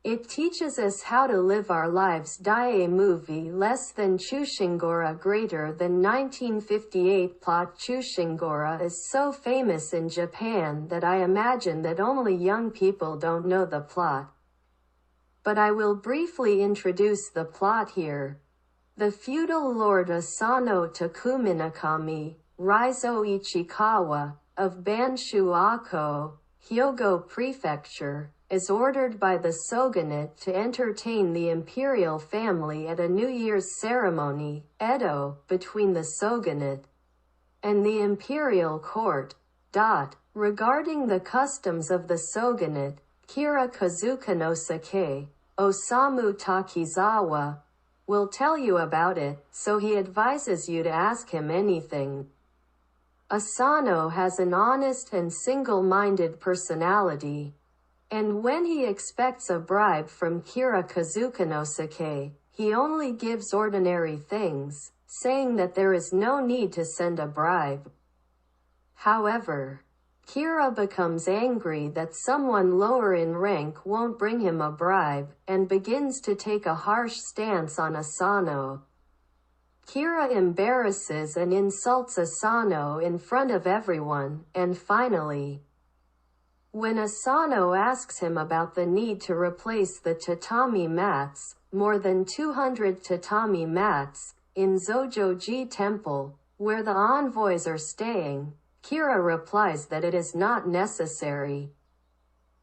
It teaches us how to live our lives. Die movie less than Chushingura greater than 1958 plot. Chushingura is so famous in Japan that I imagine that only young people don't know the plot. But I will briefly introduce the plot here. The feudal lord Asano Takuminakami, Raizo Ichikawa, of Banshu Ako, Hyogo Prefecture, is ordered by the shogunate to entertain the imperial family at a New Year's ceremony, Edo, between the shogunate and the imperial court. Regarding the customs of the shogunate, Kira Kazuka no Sake, Osamu Takizawa, will tell you about it, so he advises you to ask him anything. Asano has an honest and single-minded personality, and when he expects a bribe from Kira Kazuka no Sake, he only gives ordinary things, saying that there is no need to send a bribe. However, Kira becomes angry that someone lower in rank won't bring him a bribe, and begins to take a harsh stance on Asano. Kira embarrasses and insults Asano in front of everyone, and finally, when Asano asks him about the need to replace the tatami mats, more than 200 tatami mats, in Zojoji Temple, where the envoys are staying, Kira replies that it is not necessary.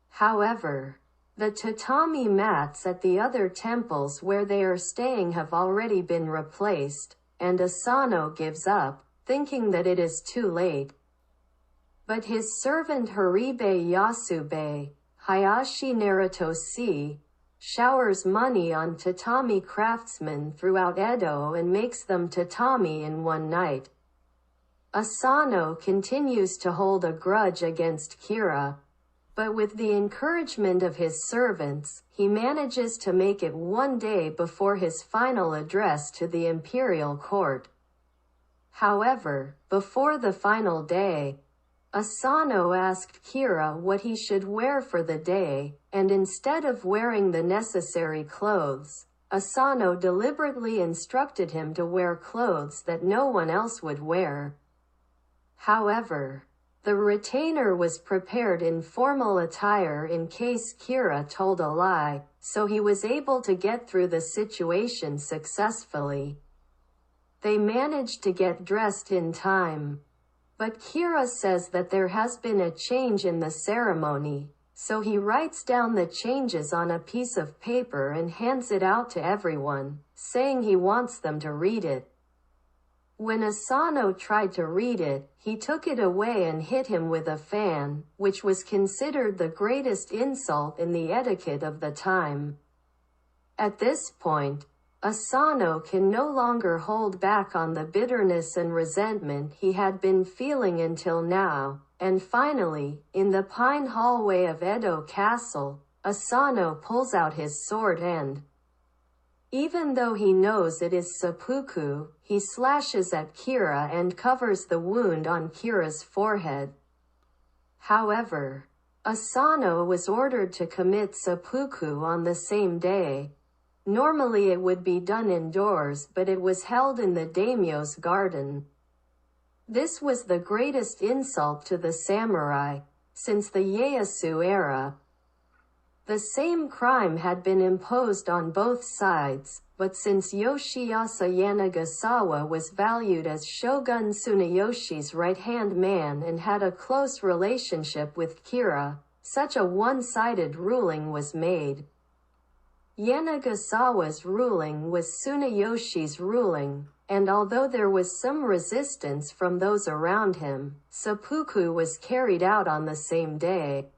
However, the tatami mats at the other temples where they are staying have already been replaced, and Asano gives up, thinking that it is too late. But his servant Haribe Yasube, Hayashi Naruto-si, showers money on tatami craftsmen throughout Edo and makes them tatami in one night. Asano continues to hold a grudge against Kira, but with the encouragement of his servants, he manages to make it one day before his final address to the imperial court. However, before the final day, Asano asked Kira what he should wear for the day, and instead of wearing the necessary clothes, Asano deliberately instructed him to wear clothes that no one else would wear. However, the retainer was prepared in formal attire in case Kira told a lie, so he was able to get through the situation successfully. They managed to get dressed in time. But Kira says that there has been a change in the ceremony, so he writes down the changes on a piece of paper and hands it out to everyone, saying he wants them to read it. When Asano tried to read it, he took it away and hit him with a fan, which was considered the greatest insult in the etiquette of the time. At this point, Asano can no longer hold back on the bitterness and resentment he had been feeling until now, and finally, in the pine hallway of Edo Castle, Asano pulls out his sword and, even though he knows it is seppuku, he slashes at Kira and covers the wound on Kira's forehead. However, Asano was ordered to commit seppuku on the same day. Normally it would be done indoors, but it was held in the daimyo's garden. This was the greatest insult to the samurai, since the Ieyasu era. The same crime had been imposed on both sides, but since Yoshiyasa Yanagasawa was valued as Shogun Tsuneyoshi's right-hand man and had a close relationship with Kira, such a one-sided ruling was made. Yanagasawa's ruling was Tsuneyoshi's ruling, and although there was some resistance from those around him, seppuku was carried out on the same day.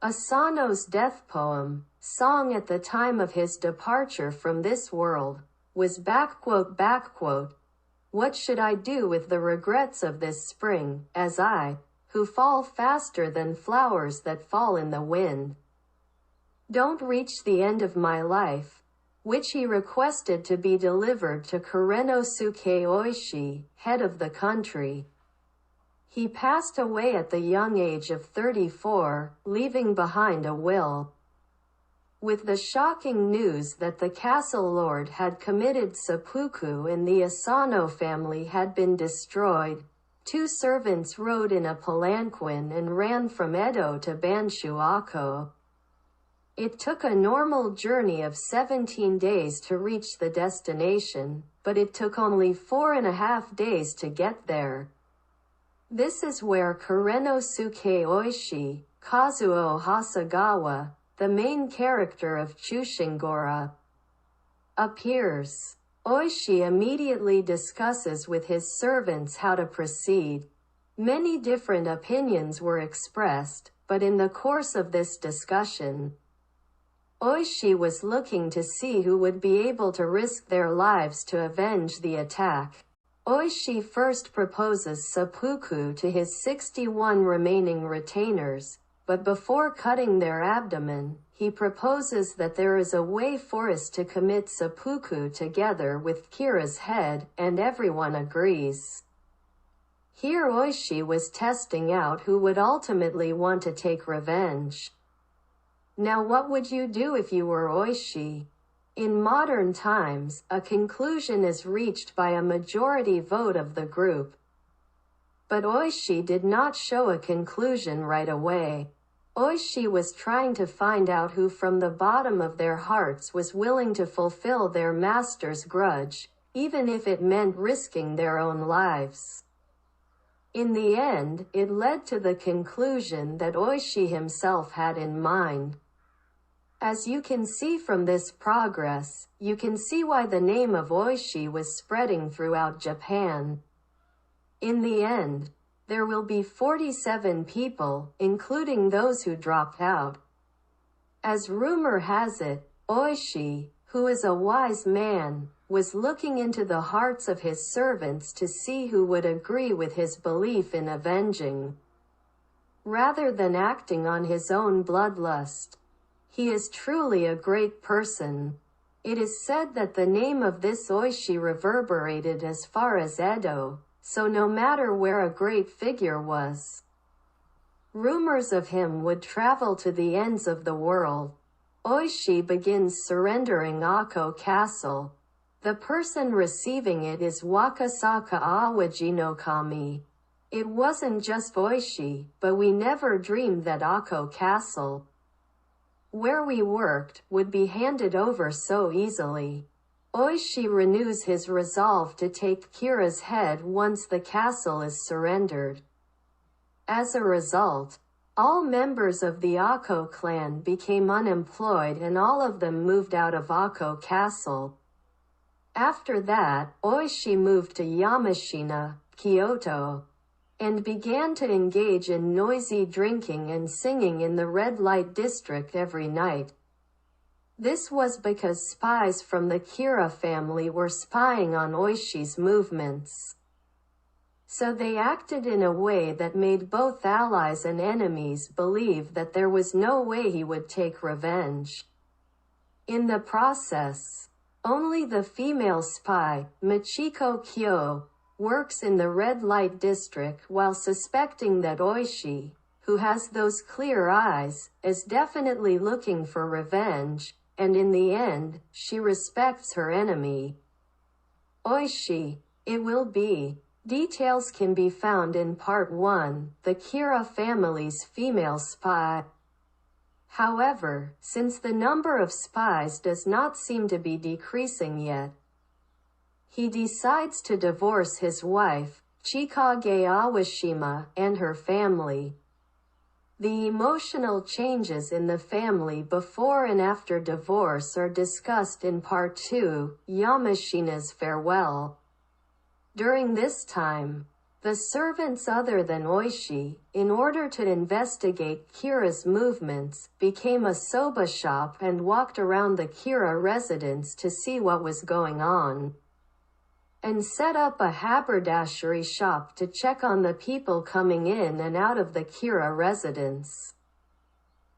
Asano's death poem, song at the time of his departure from this world, was "What should I do with the regrets of this spring, as I, who fall faster than flowers that fall in the wind, don't reach the end of my life," which he requested to be delivered to Kurenosuke Oishi, head of the country. He passed away at the young age of 34, leaving behind a will. with the shocking news that the castle lord had committed seppuku and the Asano family had been destroyed. 2 servants rode in a palanquin and ran from Edo to Banshu Ako. It took a normal journey of 17 days to reach the destination, but it took only 4.5 days to get there. This is where Kurenosuke Oishi, Kazuo Hasagawa, the main character of Chushingura, appears. Oishi immediately discusses with his servants how to proceed. Many different opinions were expressed, but in the course of this discussion, Oishi was looking to see who would be able to risk their lives to avenge the attack. Oishi first proposes seppuku to his 61 remaining retainers, but before cutting their abdomen, he proposes that there is a way for us to commit seppuku together with Kira's head, and everyone agrees. Here Oishi was testing out who would ultimately want to take revenge. Now what would you do if you were Oishi? In modern times, a conclusion is reached by a majority vote of the group. But Oishi did not show a conclusion right away. Oishi was trying to find out who from the bottom of their hearts was willing to fulfill their master's grudge, even if it meant risking their own lives. In the end, it led to the conclusion that Oishi himself had in mind. As you can see from this progress, you can see why the name of Oishi was spreading throughout Japan. In the end, there will be 47 people, including those who dropped out. As rumor has it, Oishi, who is a wise man, was looking into the hearts of his servants to see who would agree with his belief in avenging, rather than acting on his own bloodlust. He is truly a great person. It is said that the name of this Oishi reverberated as far as Edo, so no matter where a great figure was, rumors of him would travel to the ends of the world. Oishi begins surrendering Ako Castle. The person receiving it is Wakasaka Awaji no Kami. It wasn't just Oishi, but we never dreamed that Ako Castle, where we worked, would be handed over so easily. Oishi renews his resolve to take Kira's head once the castle is surrendered. As a result, all members of the Ako clan became unemployed and all of them moved out of Ako Castle. After that, Oishi moved to Yamashina, Kyoto, and began to engage in noisy drinking and singing in the red light district every night. This was because spies from the Kira family were spying on Oishi's movements. So they acted in a way that made both allies and enemies believe that there was no way he would take revenge. In the process, only the female spy, Michiko Kyo, works in the red light district while suspecting that Oishi, who has those clear eyes, is definitely looking for revenge, and in the end, she respects her enemy. Oishi, it will be. Details can be found in Part 1, the Kira family's female spy. However, since the number of spies does not seem to be decreasing yet, he decides to divorce his wife, Chikage Awashima, and her family. The emotional changes in the family before and after divorce are discussed in Part 2, Yamashina's Farewell. During this time, the servants other than Oishi, in order to investigate Kira's movements, became a soba shop and walked around the Kira residence to see what was going on, and set up a haberdashery shop to check on the people coming in and out of the Kira residence,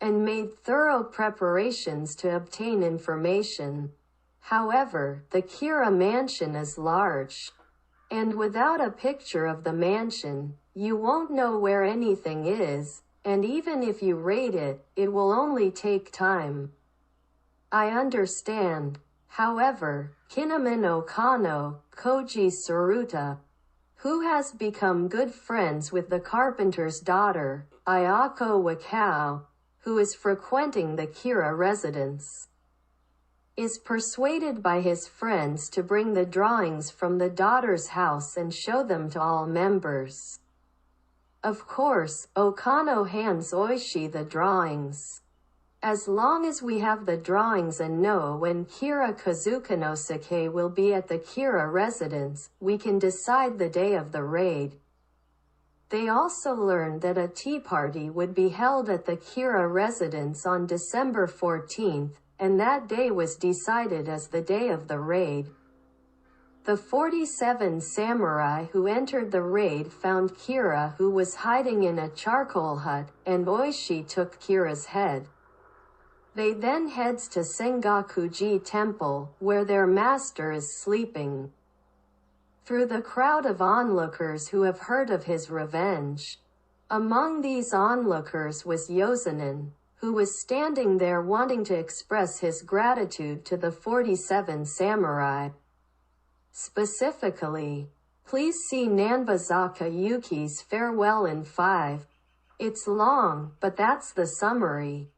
and made thorough preparations to obtain information. However, the Kira mansion is large, and without a picture of the mansion, you won't know where anything is, and even if you raid it, it will only take time. I understand. However, Kinemon Okano, Koji Saruta, who has become good friends with the carpenter's daughter, Ayako Wakao, who is frequenting the Kira residence, is persuaded by his friends to bring the drawings from the daughter's house and show them to all members. Of course, Okano hands Oishi the drawings. As long as we have the drawings and know when Kira Kazukanosuke will be at the Kira residence, we can decide the day of the raid. They also learned that a tea party would be held at the Kira residence on December 14th, and that day was decided as the day of the raid. The 47 samurai who entered the raid found Kira, who was hiding in a charcoal hut, and Oishi took Kira's head. They then heads to Sengakuji Temple, where their master is sleeping. Through the crowd of onlookers who have heard of his revenge. Among these onlookers was Yozanin, who was standing there wanting to express his gratitude to the 47 samurai. Specifically, please see Nanbazaka Yuki's farewell in 5. It's long, but that's the summary.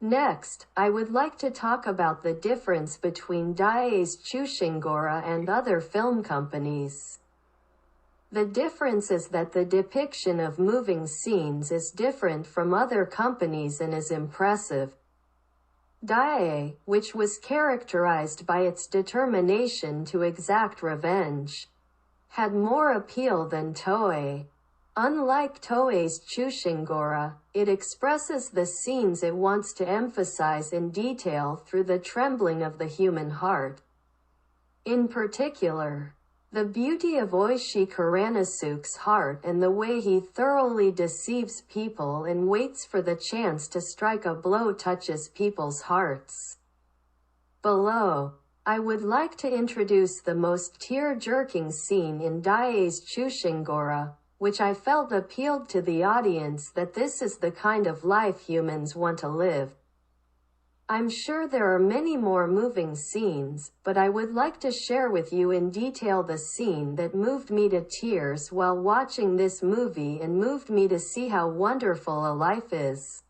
Next, I would like to talk about the difference between Daiei's Chushingura and other film companies. The difference is that the depiction of moving scenes is different from other companies and is impressive. Daiei, which was characterized by its determination to exact revenge, had more appeal than Toei. Unlike Toei's Chushingura, it expresses the scenes it wants to emphasize in detail through the trembling of the human heart. In particular, the beauty of Oishi Kuranasuke's heart and the way he thoroughly deceives people and waits for the chance to strike a blow touches people's hearts. Below, I would like to introduce the most tear-jerking scene in Daiei's Chushingura, which I felt appealed to the audience that this is the kind of life humans want to live. I'm sure there are many more moving scenes, but I would like to share with you in detail the scene that moved me to tears while watching this movie and moved me to see how wonderful a life is.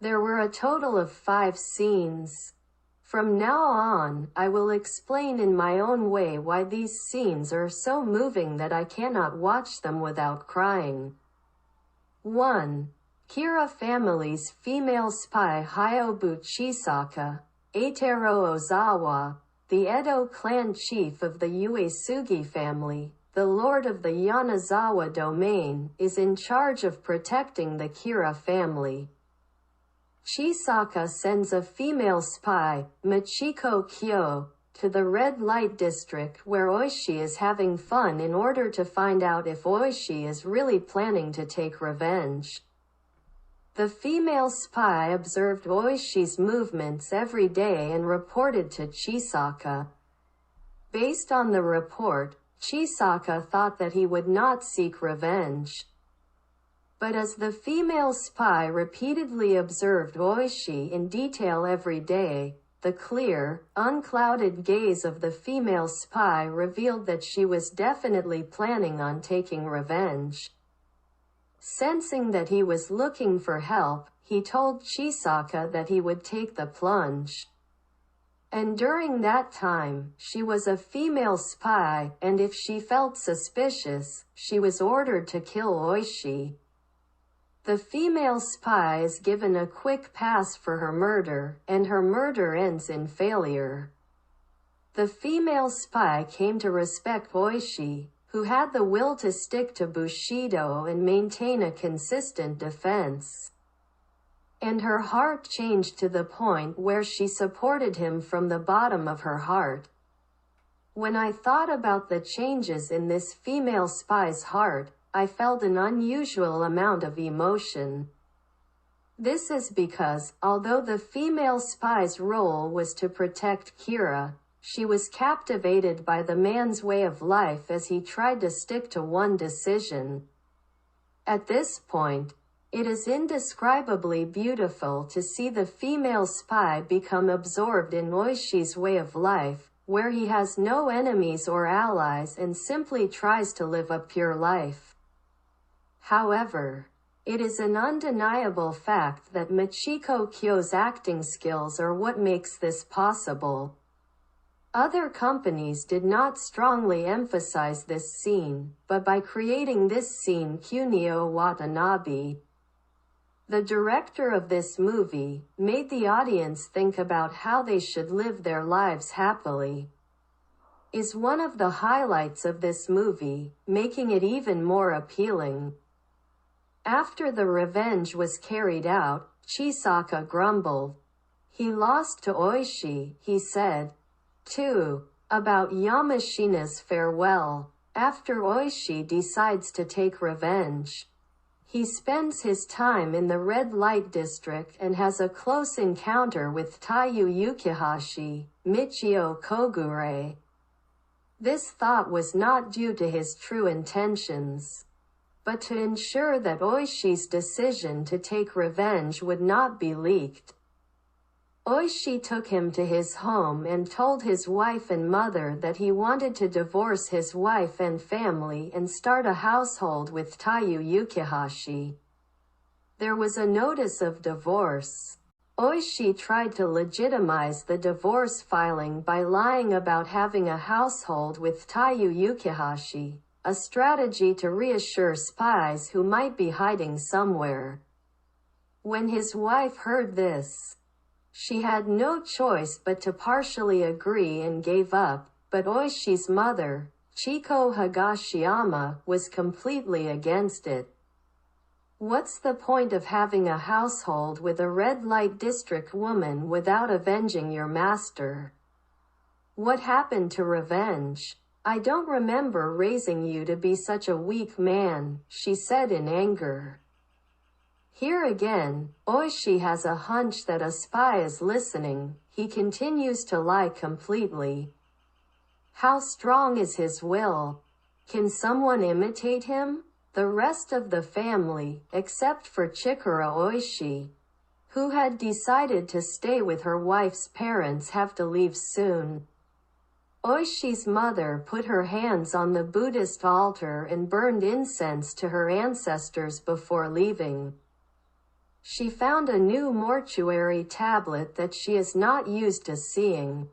There were a total of 5 scenes. From now on, I will explain in my own way why these scenes are so moving that I cannot watch them without crying. 1. Kira family's female spy Hyobu Chisaka, Eitaro Ozawa, the Edo clan chief of the Uesugi family, the lord of the Yanazawa domain, is in charge of protecting the Kira family. Chisaka sends a female spy, Machiko Kyo, to the red light district where Oishi is having fun in order to find out if Oishi is really planning to take revenge. The female spy observed Oishi's movements every day and reported to Chisaka. Based on the report, Chisaka thought that he would not seek revenge. But as the female spy repeatedly observed Oishi in detail every day, the clear, unclouded gaze of the female spy revealed that she was definitely planning on taking revenge. Sensing that he was looking for help, he told Chisaka that he would take the plunge. And during that time, she was a female spy, and if she felt suspicious, she was ordered to kill Oishi. The female spy is given a quick pass for her murder, and her murder ends in failure. The female spy came to respect Oishi, who had the will to stick to Bushido and maintain a consistent defense. And her heart changed to the point where she supported him from the bottom of her heart. When I thought about the changes in this female spy's heart, I felt an unusual amount of emotion. This is because, although the female spy's role was to protect Kira, she was captivated by the man's way of life as he tried to stick to one decision. At this point, It is indescribably beautiful to see the female spy become absorbed in Oishi's way of life, where he has no enemies or allies and simply tries to live a pure life. However, it is an undeniable fact that Michiko Kyo's acting skills are what makes this possible. Other companies did not strongly emphasize this scene, but by creating this scene Kunio Watanabe, the director of this movie, made the audience think about how they should live their lives happily, is one of the highlights of this movie, making it even more appealing. After the revenge was carried out, Chisaka grumbled. He lost to Oishi, he said. 2. About Yamashina's farewell. After Oishi decides to take revenge, he spends his time in the red light district and has a close encounter with Taiyu Yukihashi, Michio Kogure. This thought was not due to his true intentions, but to ensure that Oishi's decision to take revenge would not be leaked. Oishi took him to his home and told his wife and mother that he wanted to divorce his wife and family and start a household with Taiyu Yukihashi. There was a notice of divorce. Oishi tried to legitimize the divorce filing by lying about having a household with Taiyu Yukihashi, a strategy to reassure spies who might be hiding somewhere. When his wife heard this, she had no choice but to partially agree and gave up, but Oishi's mother, Chiko Higashiyama, was completely against it. What's the point of having a household with a red light district woman without avenging your master? What happened to revenge? I don't remember raising you to be such a weak man, she said in anger. Here again, Oishi has a hunch that a spy is listening. He continues to lie completely. How strong is his will? Can someone imitate him? The rest of the family, except for Chikura Oishi, who had decided to stay with her wife's parents, have to leave soon. Oishi's mother put her hands on the Buddhist altar and burned incense to her ancestors before leaving. She found a new mortuary tablet that she is not used to seeing.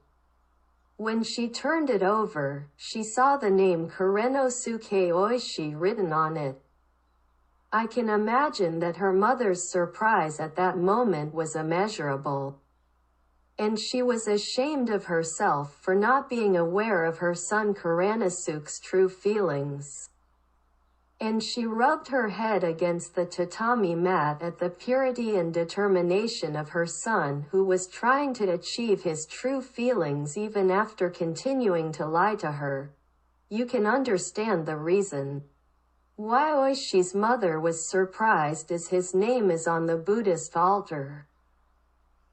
When she turned it over, she saw the name Kurenosuke Oishi written on it. I can imagine that her mother's surprise at that moment was immeasurable. And she was ashamed of herself for not being aware of her son Kurenosuke's true feelings. And she rubbed her head against the tatami mat at the purity and determination of her son, who was trying to achieve his true feelings even after continuing to lie to her. You can understand the reason why Oishi's mother was surprised, as his name is on the Buddhist altar.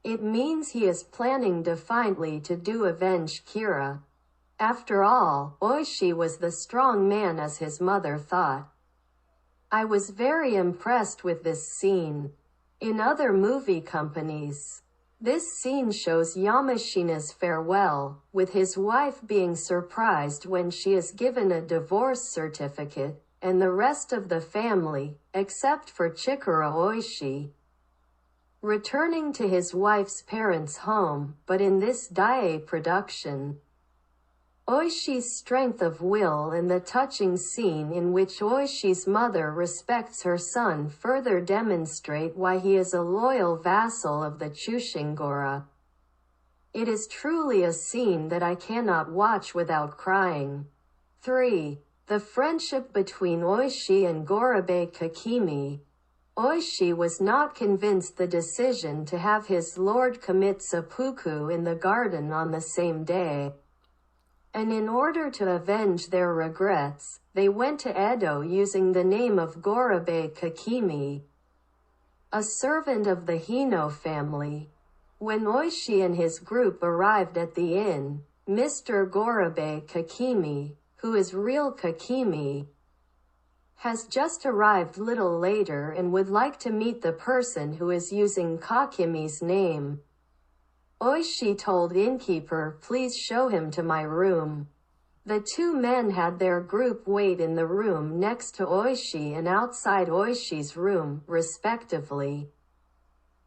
It means he is planning defiantly to avenge Kira. After all, Oishi was the strong man as his mother thought. I was very impressed with this scene. In other movie companies, this scene shows Yamashina's farewell, with his wife being surprised when she is given a divorce certificate, and the rest of the family, except for Chikura Oishi, returning to his wife's parents' home. But in this Daiei production, Oishi's strength of will and the touching scene in which Oishi's mother respects her son further demonstrate why he is a loyal vassal of the Chushingura. It is truly a scene that I cannot watch without crying. 3. The friendship between Oishi and Gorabe Kakimi. Oishi was not convinced the decision to have his lord commit seppuku in the garden on the same day. And in order to avenge their regrets, they went to Edo using the name of Gorabe Kakimi, a servant of the Hino family. When Oishi and his group arrived at the inn, Mr. Gorabe Kakimi, who is real Kakimi, has just arrived little later and would like to meet the person who is using Kakimi's name. Oishi told innkeeper, please show him to my room. The two men had their group wait in the room next to Oishi and outside Oishi's room, respectively.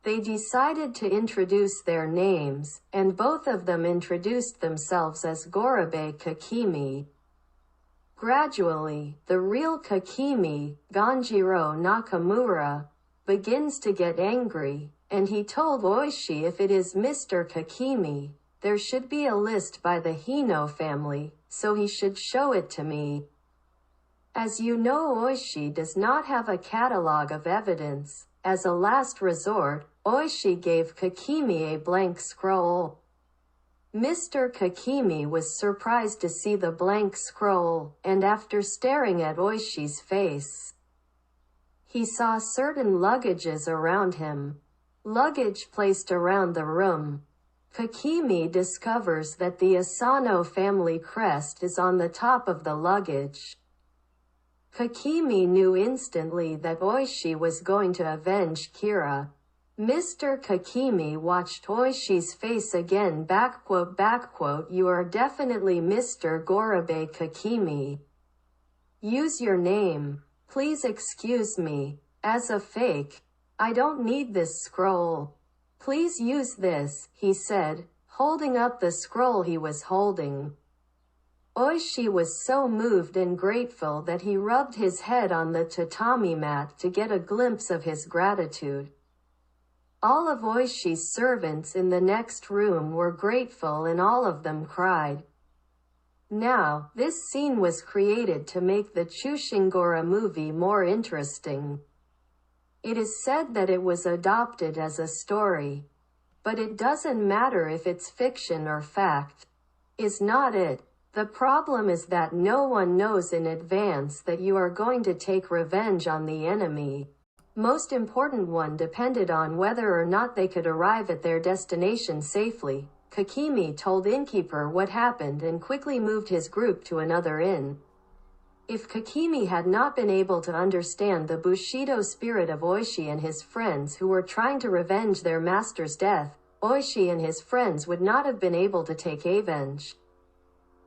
They decided to introduce their names, and both of them introduced themselves as Gorabe Kakimi. Gradually, the real Kakimi, Ganjiro Nakamura, begins to get angry, and he told Oishi if it is Mr. Kakimi, there should be a list by the Hino family, so he should show it to me. As you know, Oishi does not have a catalog of evidence. As a last resort, Oishi gave Kakimi a blank scroll. Mr. Kakimi was surprised to see the blank scroll, and after staring at Oishi's face, he saw certain luggages around him. Luggage placed around the room. Kakimi discovers that the Asano family crest is on the top of the luggage. Kakimi knew instantly that Oishi was going to avenge Kira. Mr. Kakimi watched Oishi's face again, "You are definitely Mr. Gorabe Kakimi. Use your name. Please excuse me. As a fake, I don't need this scroll. Please use this," he said, holding up the scroll he was holding. Oishi was so moved and grateful that he rubbed his head on the tatami mat to get a glimpse of his gratitude. All of Oishi's servants in the next room were grateful and all of them cried. Now, this scene was created to make the Chushingura movie more interesting. It is said that it was adopted as a story. But it doesn't matter if it's fiction or fact. Is not it? The problem is that no one knows in advance that you are going to take revenge on the enemy. Most important one depended on whether or not they could arrive at their destination safely. Kakimi told innkeeper what happened and quickly moved his group to another inn. If Kakimi had not been able to understand the Bushido spirit of Oishi and his friends who were trying to revenge their master's death, Oishi and his friends would not have been able to take revenge.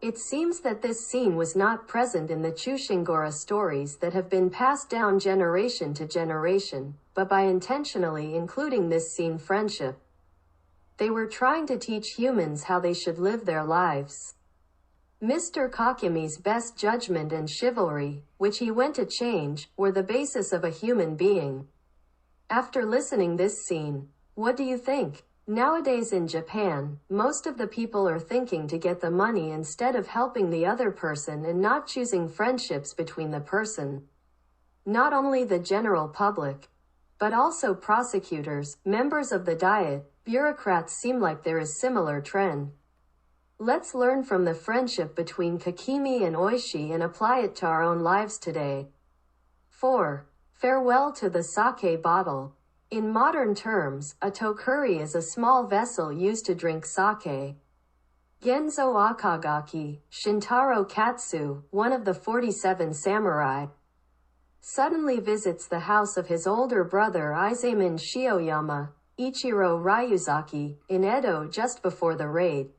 It seems that this scene was not present in the Chushingura stories that have been passed down generation to generation, but by intentionally including this scene friendship, they were trying to teach humans how they should live their lives. Mr. Kakimi's best judgment and chivalry, which he went to change, were the basis of a human being. After listening this scene, what do you think? Nowadays in Japan, most of the people are thinking to get the money instead of helping the other person and not choosing friendships between the person. Not only the general public, but also prosecutors, members of the Diet, bureaucrats seem like there is similar trend. Let's learn from the friendship between Kakimi and Oishi and apply it to our own lives today. 4. Farewell to the sake bottle. In modern terms, a tokuri is a small vessel used to drink sake. Genzo Akagaki, Shintaro Katsu, one of the 47 samurai, suddenly visits the house of his older brother Izaemon Shioyama, Ichiro Ryuzaki, in Edo just before the raid.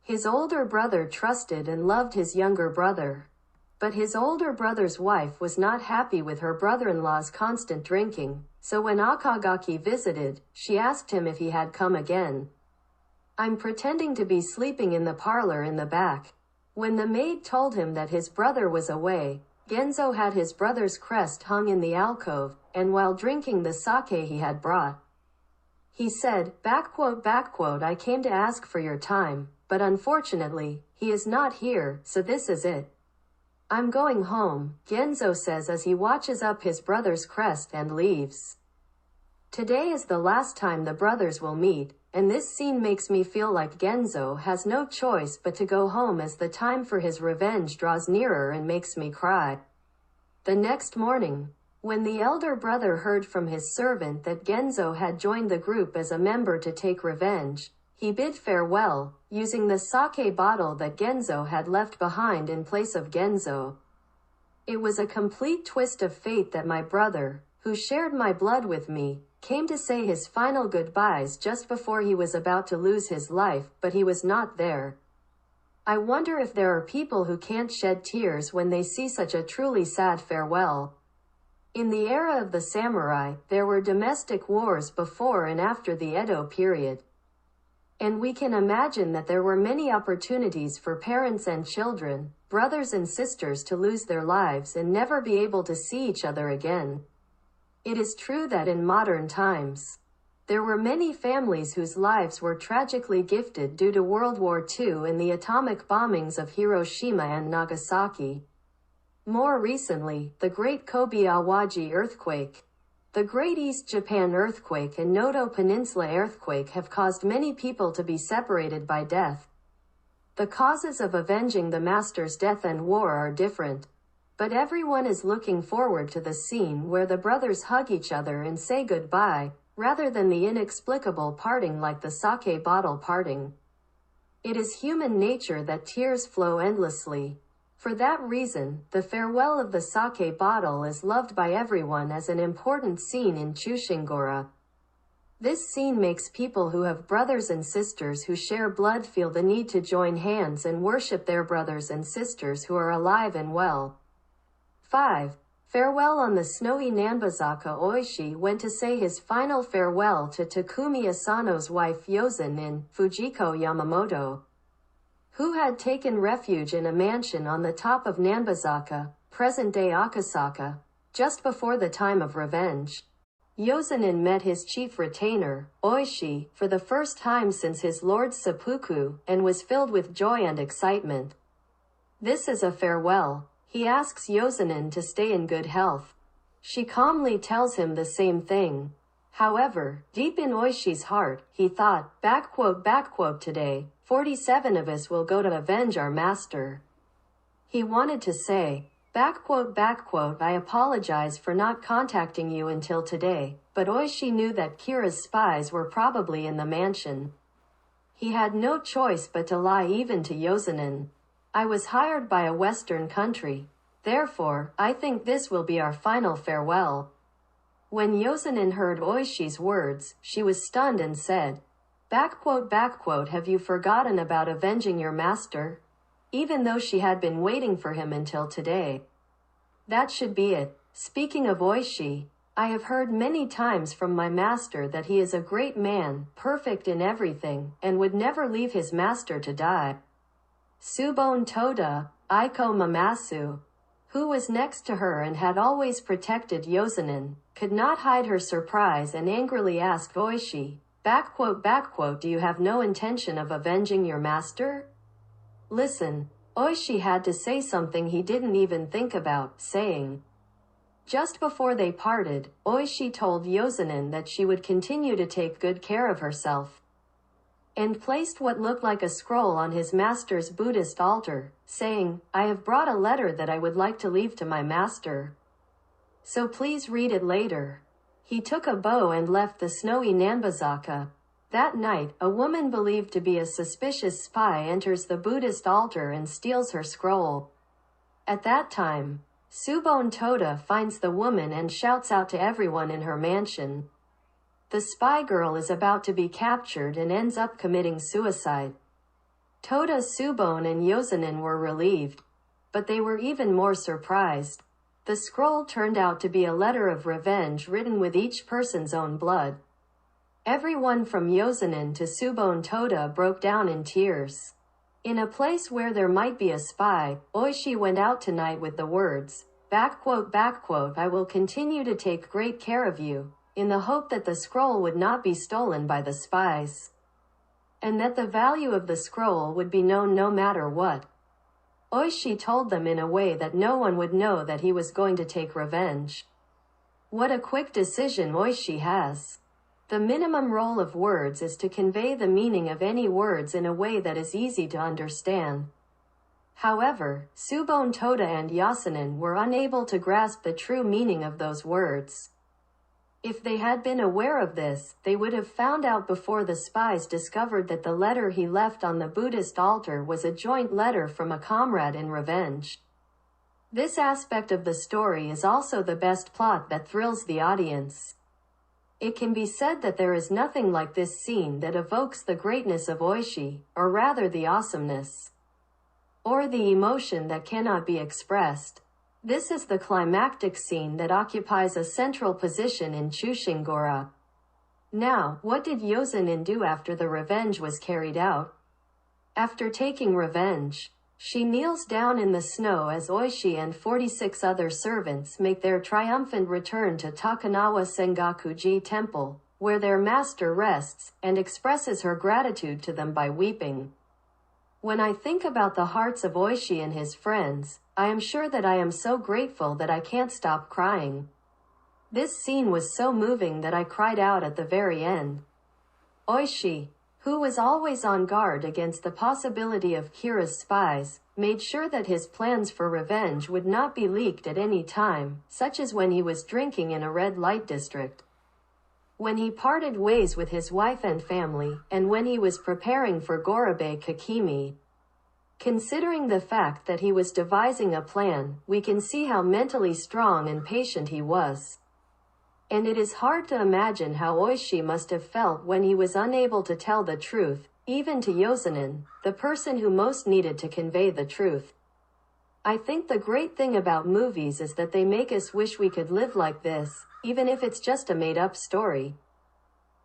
His older brother trusted and loved his younger brother. But his older brother's wife was not happy with her brother-in-law's constant drinking, so when Akagaki visited, she asked him if he had come again. "I'm pretending to be sleeping in the parlor in the back." When the maid told him that his brother was away, Genzo had his brother's crest hung in the alcove, and while drinking the sake he had brought, he said, "I came to ask for your time, but unfortunately, he is not here, so this is it. I'm going home," Genzo says as he watches up his brother's crest and leaves. Today is the last time the brothers will meet, and this scene makes me feel like Genzo has no choice but to go home as the time for his revenge draws nearer and makes me cry. The next morning, when the elder brother heard from his servant that Genzo had joined the group as a member to take revenge, he bid farewell, using the sake bottle that Genzo had left behind in place of Genzo. It was a complete twist of fate that my brother, who shared my blood with me, came to say his final goodbyes just before he was about to lose his life, but he was not there. I wonder if there are people who can't shed tears when they see such a truly sad farewell. In the era of the samurai, there were domestic wars before and after the Edo period. And we can imagine that there were many opportunities for parents and children, brothers and sisters to lose their lives and never be able to see each other again. It is true that in modern times, there were many families whose lives were tragically gifted due to World War II and the atomic bombings of Hiroshima and Nagasaki. More recently, the Great Kobe-Awaji earthquake, the Great East Japan earthquake and Noto Peninsula earthquake have caused many people to be separated by death. The causes of avenging the master's death and war are different, but everyone is looking forward to the scene where the brothers hug each other and say goodbye, rather than the inexplicable parting like the sake bottle parting. It is human nature that tears flow endlessly. For that reason, the farewell of the sake bottle is loved by everyone as an important scene in Chushingura. This scene makes people who have brothers and sisters who share blood feel the need to join hands and worship their brothers and sisters who are alive and well. 5. Farewell. On the snowy Nanbazaka, Oishi went to say his final farewell to Takumi Asano's wife Yozen in Fujiko Yamamoto, who had taken refuge in a mansion on the top of Nanbazaka, present-day Akasaka, just before the time of revenge. Yozanin met his chief retainer, Oishi, for the first time since his lord's seppuku, and was filled with joy and excitement. This is a farewell. He asks Yozanin to stay in good health. She calmly tells him the same thing. However, deep in Oishi's heart, he thought, today, 47 of us will go to avenge our master. He wanted to say, I apologize for not contacting you until today, but Oishi knew that Kira's spies were probably in the mansion. He had no choice but to lie even to Yozanin. I was hired by a Western country. Therefore, I think this will be our final farewell. When Yozanin heard Oishi's words, she was stunned and said, have you forgotten about avenging your master? Even though she had been waiting for him until today. That should be it. Speaking of Oishi, I have heard many times from my master that he is a great man, perfect in everything, and would never leave his master to die. Subone Toda, Aiko Mamasu, who was next to her and had always protected Yozanin, could not hide her surprise and angrily asked Oishi, do you have no intention of avenging your master? Listen, Oishi had to say something he didn't even think about, saying. Just before they parted, Oishi told Yozanin that she would continue to take good care of herself, and placed what looked like a scroll on his master's Buddhist altar, saying, I have brought a letter that I would like to leave to my master. So please read it later. He took a bow and left the snowy Nanbazaka. That night, a woman believed to be a suspicious spy enters the Buddhist altar and steals her scroll. At that time, Subone Toda finds the woman and shouts out to everyone in her mansion. The spy girl is about to be captured and ends up committing suicide. Toda, Subone and Yozanin were relieved, but they were even more surprised. The scroll turned out to be a letter of revenge written with each person's own blood. Everyone from Yozanin to Subone Toda broke down in tears. In a place where there might be a spy, Oishi went out tonight with the words, I will continue to take great care of you, in the hope that the scroll would not be stolen by the spies, and that the value of the scroll would be known no matter what. Oishi told them in a way that no one would know that he was going to take revenge. What a quick decision Oishi has. The minimum role of words is to convey the meaning of any words in a way that is easy to understand. However, Subone Toda and Yozanin were unable to grasp the true meaning of those words. If they had been aware of this, they would have found out before the spies discovered that the letter he left on the Buddhist altar was a joint letter from a comrade in revenge. This aspect of the story is also the best plot that thrills the audience. It can be said that there is nothing like this scene that evokes the greatness of Oishi, or rather the awesomeness, or the emotion that cannot be expressed. This is the climactic scene that occupies a central position in Chushingura. Now, what did Yozunin do after the revenge was carried out? After taking revenge, she kneels down in the snow as Oishi and 46 other servants make their triumphant return to Takanawa Sengakuji Temple, where their master rests, and expresses her gratitude to them by weeping. When I think about the hearts of Oishi and his friends, I am sure that I am so grateful that I can't stop crying. This scene was so moving that I cried out at the very end. Oishi, who was always on guard against the possibility of Kira's spies, made sure that his plans for revenge would not be leaked at any time, such as when he was drinking in a red light district, when he parted ways with his wife and family, and when he was preparing for Gorabe Kakimi. Considering the fact that he was devising a plan, we can see how mentally strong and patient he was. And it is hard to imagine how Oishi must have felt when he was unable to tell the truth, even to Yozunin, the person who most needed to convey the truth. I think the great thing about movies is that they make us wish we could live like this, even if it's just a made-up story.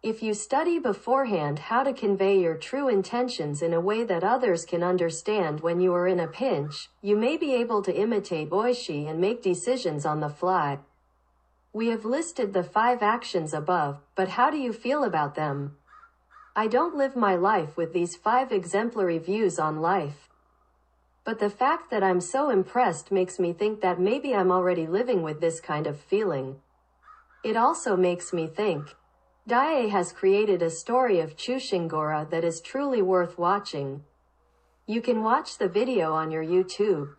If you study beforehand how to convey your true intentions in a way that others can understand when you are in a pinch, you may be able to imitate Oishi and make decisions on the fly. We have listed the 5 actions above, but how do you feel about them? I don't live my life with these 5 exemplary views on life. But the fact that I'm so impressed makes me think that maybe I'm already living with this kind of feeling. It also makes me think. Daiei has created a story of Chushingura that is truly worth watching. You can watch the video on your YouTube.